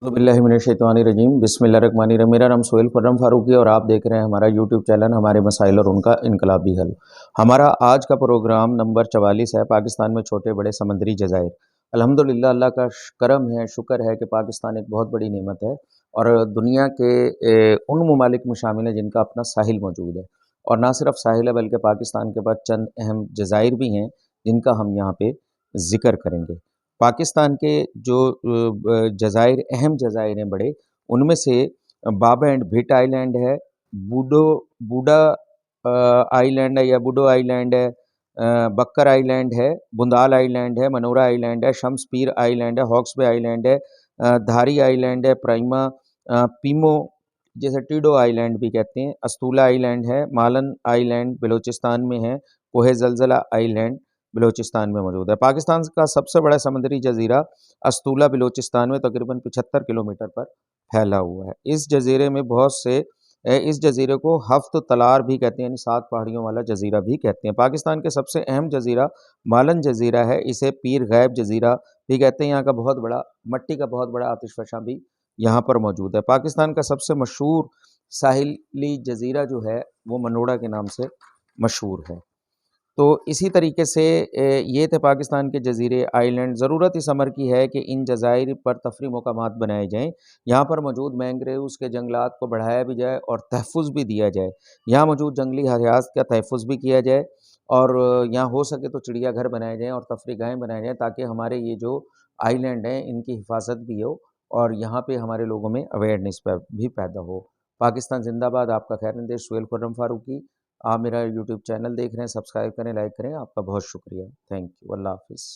बिस्मिल्लाहिर्रहमानिर्रहीम बिस्मिल्लाहिर्रहमानिर्रहीम। मेरा नाम सोहेल खुर्रम फारूकी है और आप देख रहे हैं हमारा यूट्यूब चैनल हमारे मसाइल और उनका इनकलाबी हल। हमारा आज का प्रोग्राम नंबर 44 है, पाकिस्तान में छोटे बड़े समंदरी जज़ायर। अल्हम्दुलिल्लाह, अल्लाह का करम है, शुक्र है कि पाकिस्तान एक बहुत बड़ी नेमत है और दुनिया के उन ममालिक में शामिल है जिनका अपना साहिल मौजूद है। और ना सिर्फ साहिल है बल्कि पाकिस्तान के पास चंद अहम जज़ायर भी हैं जिनका हम यहाँ पे ज़िक्र करेंगे। पाकिस्तान के जो जज़ायर अहम जज़ायर हैं बड़े, उनमें से बाबा एंड भिट आइलैंड है, बूडा आइलैंड है या बूडो आइलैंड है, बक्कर आइलैंड है, बुंदाल आइलैंड है, मनोरा आइलैंड है, शम्स पीर आइलैंड है, हॉक्स बे आइलैंड है, धारी आइलैंड है, प्राइमा पीमो जैसे टीडो आइलैंड भी कहते हैं, अस्तूला आइलैंड है, मालन आइलैंड बलूचिस्तान में है, कोहे जलजला आइलैंड बलूचिस्तान में मौजूद है। पाकिस्तान का सबसे बड़ा समुद्री जजीरा अस्तूला बलूचिस्तान में तकरीबन 75 किलोमीटर पर फैला हुआ है। इस जजीरे में बहुत से इस जजीरे को हफ्त तलार भी कहते हैं, यानी 7 पहाड़ियों वाला जजीरा भी कहते हैं। पाकिस्तान के सबसे अहम जजीरा मालन जजीरा है, इसे पीर गैब जजीरा भी कहते हैं। यहाँ का बहुत बड़ा मट्टी का बहुत बड़ा आतिशफशा भी यहाँ पर मौजूद है। पाकिस्तान का सबसे मशहूर साहिली जजीरा जो है वो मनोड़ा के नाम से मशहूर है। तो इसी तरीके से ये थे पाकिस्तान के जजीरे आइलैंड। ज़रूरत इस अमर की है कि इन जज़ायर पर तफरी मकामात बनाए जाएँ, यहाँ पर मौजूद मैंग्रोव्स के जंगलात को बढ़ाया भी जाए और तहफ़्फ़ुज़ भी दिया जाए। यहाँ मौजूद जंगली हयात का तहफ़्फ़ुज़ भी किया जाए और यहाँ हो सके तो चिड़िया घर बनाए जाएँ और तफरीगाहें बनाए जाएँ, ताकि हमारे ये जो आइलैंड हैं इनकी हिफाजत भी हो और यहाँ पे हमारे लोगों में अवेयरनेस भी पैदा हो। पाकिस्तान जिंदाबाद। आपका खैर सोहेल खुर्रम फारूकी। आप मेरा यूट्यूब चैनल देख रहे हैं, सब्सक्राइब करें, लाइक करें। आपका बहुत शुक्रिया। Thank you. अल्लाह हाफ़िज़।